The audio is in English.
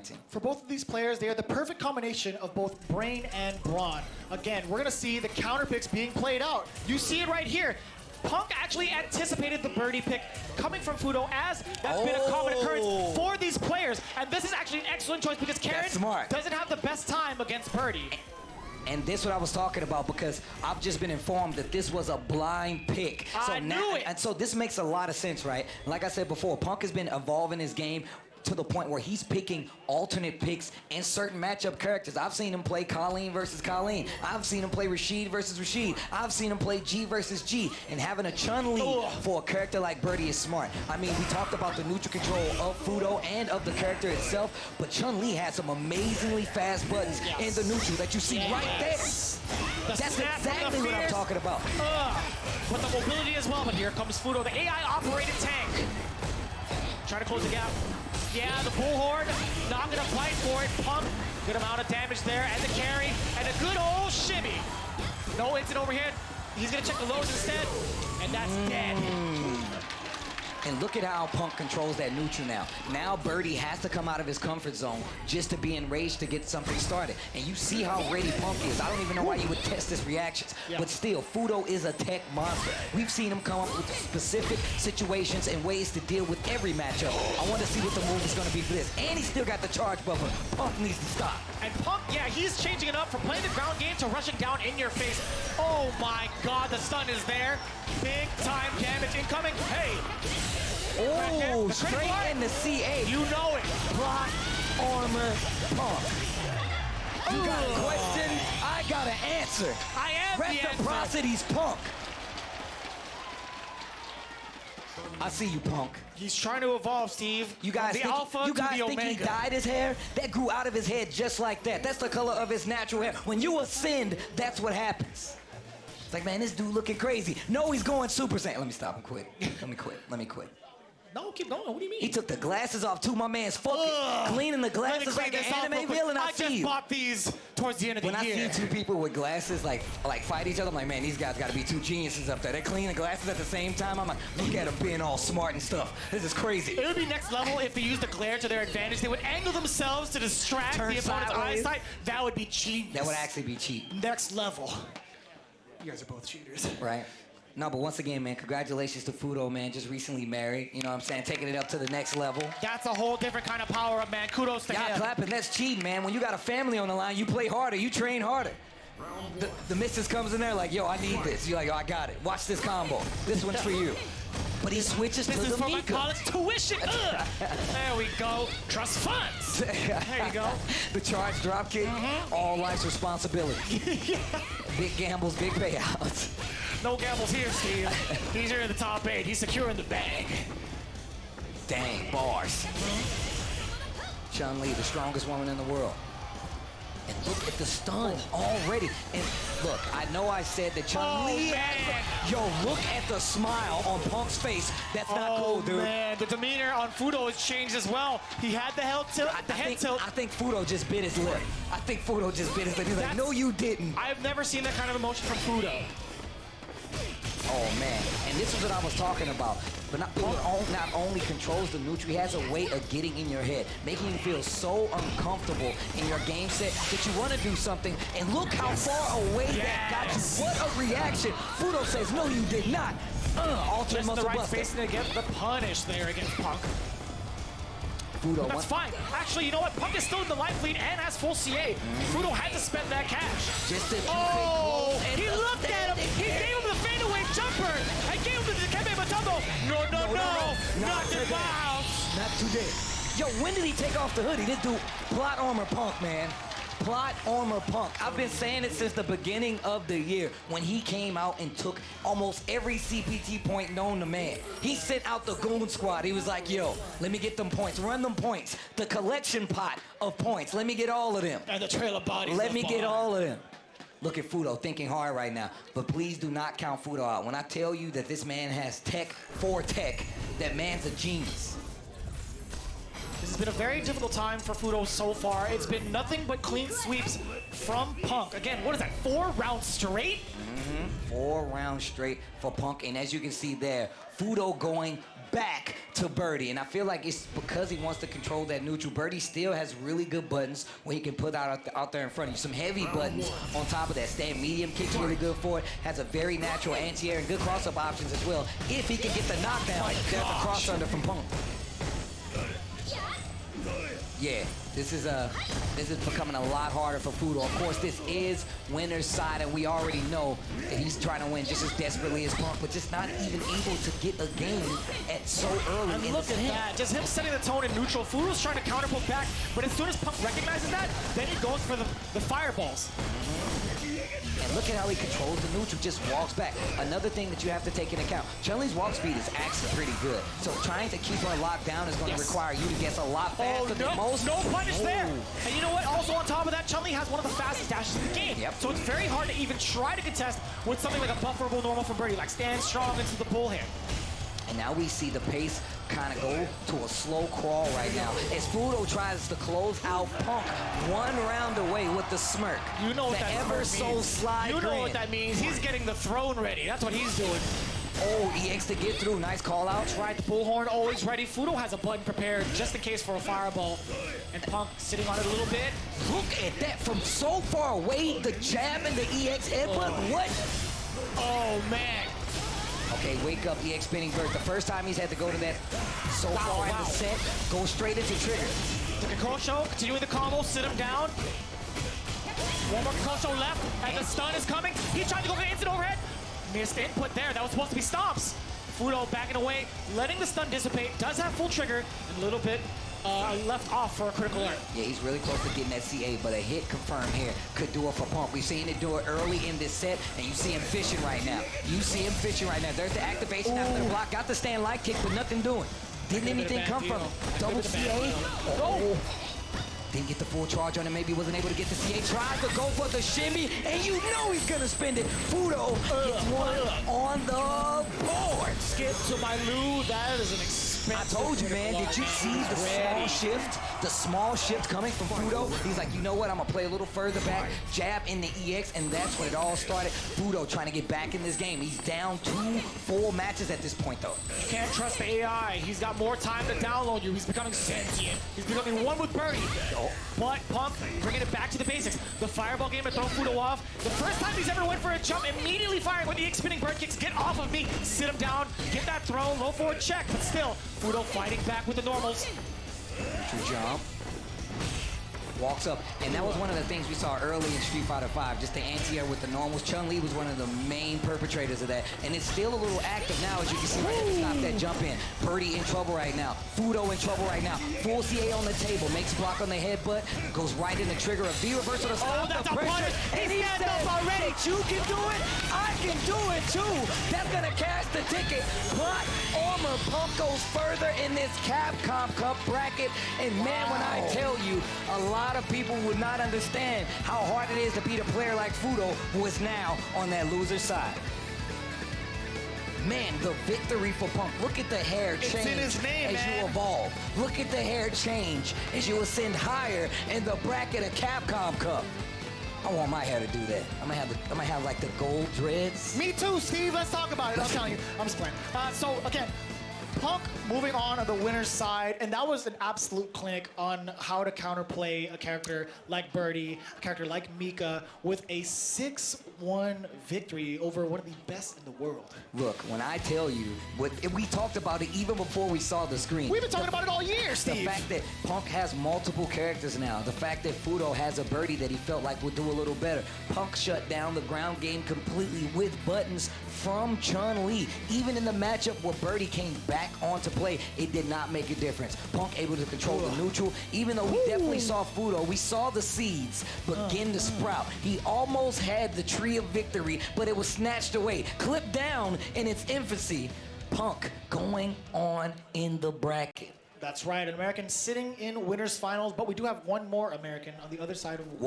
team. For both of these players, they are the perfect combination of both brain and brawn. Again, we're gonna see the counter picks being played out. You see it right here. Punk actually anticipated the birdie pick coming from Fuudo, as that's been a common occurrence for these players. And this is actually an excellent choice because Karen doesn't have the best time against birdie. And this is what I was talking about, because I've just been informed that this was a blind pick. I knew it. And so this makes a lot of sense, right? Like I said before, Punk has been evolving his game to the point where he's picking alternate picks in certain matchup characters. I've seen him play Colleen versus Colleen. I've seen him play Rashid versus Rashid. I've seen him play G versus G. And having a Chun-Li for a character like Birdie is smart. I mean, we talked about the neutral control of Fuudo and of the character itself, but Chun-Li has some amazingly fast buttons in the neutral that you see right there. That's exactly what I'm talking about. With the mobility as well, but here comes Fuudo, the AI-operated tank. Trying to close the gap. Yeah, the bullhorn, not gonna fight for it. Punk, good amount of damage there, and the carry, and a good old shimmy. No instant overhead. He's gonna check the lows instead, and that's dead. And look at how Punk controls that neutral now. Now Birdie has to come out of his comfort zone just to be enraged to get something started. And you see how ready Punk is. I don't even know why you would test his reactions. But still, Fuudo is a tech monster. We've seen him come up with specific situations and ways to deal with every matchup. I want to see what the move is going to be for this. And he's still got the charge buffer. Punk needs to stop. And Punk, yeah, he's changing it up from playing the ground game to rushing down in your face. Oh my God, the stun is there. Big time damage incoming. Hey. Oh, straight in the CA. You know it. Plot armor Punk. You got a question? I got an answer. I am the answer. Reciprocity's Punk. I see you, Punk. He's trying to evolve, Steve. You guys From the think, alpha you guys to the think omega. he dyed his hair? That grew out of his head just like that. That's the color of his natural hair. When you ascend, that's what happens. It's like, man, this dude looking crazy. No, he's going Super Saiyan. Let me stop and quit. Let me quit. No, keep going. What do you mean? He took the glasses off too. My man's focused. Cleaning the glasses like an anime villain. I just bought these towards the end of the year. When I see two people with glasses like fight each other, I'm like, man, these guys got to be two geniuses up there. They clean the glasses at the same time. I'm like, look at them being all smart and stuff. This is crazy. It would be next level if they used the glare to their advantage. They would angle themselves to distract the opponent's eyesight. That would be cheat. That would actually be cheat. Next level. You guys are both cheaters. Right. No, but once again, man, congratulations to Fuudo, man. Just recently married. You know what I'm saying? Taking it up to the next level. That's a whole different kind of power up, man. Kudos to him. Y'all clapping. That's cheating, man. When you got a family on the line, you play harder. You train harder. The missus comes in there like, yo, I need this. You're like, yo, I got it. Watch this combo. This one's for you. But he switches to the This is for my Mika. college tuition. There we go. Trust funds. There you go. The charge drop kick, all life's responsibility. Big gambles, big payouts. No gambles here, Steve. He's here in the top 8. He's securing the bag. Dang, bars. Chun-Li, the strongest woman in the world. And look at the stun already. And look, I know I said that Chun-Li. Yo, look at the smile on Punk's face. That's not cool, dude. Man, the demeanor on Fuudo has changed as well. He had the head tilt. I think Fuudo just bit his lip. I think Fuudo just bit his lip. He's like, no, you didn't. I've never seen that kind of emotion from Fuudo. Oh, man. And this is what I was talking about. But Punk not only controls the neutral, he has a way of getting in your head, making you feel so uncomfortable in your game set that you want to do something. And look how far away that got you. What a reaction. Fuudo says, no, you did not. Alternate muscle the right buster. space to get the punish there against Punk. Fuudo, that's fine. Actually, you know what? Punk is still in the life lead and has full CA. Fuudo had to spend that cash. Just to he looked at him. He gave him the fadeaway jumper. I gave him the Kebe Matumbo. No, not the bounce. Not today. Yo, when did he take off the hoodie? This dude, plot armor Punk, man. Plot armor Punk. I've been saying it since the beginning of the year when he came out and took almost every CPT point known to man. He sent out the goon squad. He was like, yo, let me get them points. Run them points. The collection pot of points. Let me get all of them. And the trail of bodies. Let me get all of them. Look at Fuudo thinking hard right now. But please do not count Fuudo out. When I tell you that this man has tech for tech, that man's a genius. This has been a very difficult time for Fuudo so far. It's been nothing but clean sweeps from Punk. Again, what is that, 4 rounds straight? 4 rounds straight for Punk. And as you can see there, Fuudo going back to BIRDIE, and I feel like it's because he wants to control that neutral. BIRDIE still has really good buttons where he can put out there in front of you. Some heavy buttons on top of that. Stand medium kick's really good for it. Has a very natural anti-air and good cross-up options as well. If he can get the knockdown, there's a cross-under from Punk. Yeah, this is becoming a lot harder for Fuudo. Of course, this is winner's side, and we already know that he's trying to win just as desperately as Punk, but just not even able to get a game at so early in the Look set. at that, just him setting the tone in neutral. Fuudo's trying to counter poke back, but as soon as Punk recognizes that, then he goes for the fireballs. And look at how he controls the neutral, just walks back. Another thing that you have to take into account, Chun-Li's walk speed is actually pretty good. So trying to keep her locked down is going to require you to guess a lot faster than most. No punish there. And you know what? Also on top of that, Chun-Li has one of the fastest dashes in the game. Yep. So it's very hard to even try to contest with something like a bufferable normal from BIRDIE, like stand strong into the pull hand. And now we see the pace kind of go to a slow crawl right now as Fuudo tries to close out Punk one round away with the smirk. You know what the that ever so slide You know grin. what that means. He's getting the throne ready. That's what he's doing. Oh, EX to get through. Nice call out. Tried the bullhorn, always ready. Fuudo has a button prepared just in case for a fireball. And Punk sitting on it a little bit. Look at that from so far away. The jab and the EX headbutt. What? Oh, man. Okay, wake up, EX spinning bird. The first time he's had to go to that so far in the set, go straight into trigger. The Kikosho, continuing the combo, sit him down. One more Kikosho left, and the stun is coming. He tried to go for the instant overhead. Missed input there. That was supposed to be stomps. Fuudo backing away, letting the stun dissipate. Does have full trigger, and a little bit left off for a critical alert. Yeah, he's really close to getting that CA, but a hit confirmed here could do it for Punk. We've seen it do it early in this set, and you see him fishing right now. You see him fishing right now. There's the activation after the block. Got the stand light kick, but nothing doing. Didn't anything come from him. Double CA. Oh. Didn't get the full charge on it. Maybe wasn't able to get the CA. Tried to go for the shimmy, and you know he's going to spend it. Fuudo gets one on the board. Skip to my Lou. That is an expensive. I told you, man. Did you see the small shift? The small shift coming from Fuudo. He's like, you know what? I'm going to play a little further back. Jab in the EX, and that's when it all started. Fuudo trying to get back in this game. He's down 2 full matches at this point, though. You can't trust the AI. He's got more time to download you. He's becoming sentient. He's becoming one with BIRDIE. But Punk bringing it back to the basics. The fireball game to throw Fuudo off. The first time he's ever went for a jump, immediately firing with the spinning bird kicks. Get off of me. Sit him down. Get that throw. Low forward check. But still, Fuudo fighting back with the normals. True jump. Walks up, and that was one of the things we saw early in Street Fighter V, just the anti-air with the normals. Chun-Li was one of the main perpetrators of that, and it's still a little active now, as you can see right there. Stop that jump in. BIRDIE in trouble right now. Fuudo in trouble right now. Full CA on the table, makes block on the headbutt, goes right in the trigger. A V reversal to stop that's the a pressure. punish. And he Stand said, up already. You can do it, I can do it too. That's gonna cash the ticket. Plot armor. Punk goes further in this Capcom Cup bracket, and man, when I tell you, a lot of people would not understand how hard it is to beat a player like Fuudo, who is now on that loser side. Man, the victory for Punk. Look at the hair change in his name, as you evolve. Look at the hair change as you ascend higher in the bracket of Capcom Cup. I want my hair to do that. I'm gonna have like the gold dreads. Me too, Steve. Let's talk about it. I'm telling you. I'm just playing. So, again, Punk moving on the winner's side, and that was an absolute clinic on how to counterplay a character like BIRDIE, a character like Mika, with a 6-1 victory over one of the best in the world. Look, when I tell you, we talked about it even before we saw the screen. We've been talking about it all year, Steve. The fact that Punk has multiple characters now, the fact that Fuudo has a BIRDIE that he felt like would do a little better. Punk shut down the ground game completely with buttons from Chun-Li. Even in the matchup where BIRDIE came back onto play, it did not make a difference. Punk able to control the neutral. Even though we definitely saw Fuudo, we saw the seeds begin to sprout. He almost had the tree of victory, but it was snatched away. Clipped down in its infancy. Punk going on in the bracket. That's right, an American sitting in winners finals, but we do have one more American on the other side of the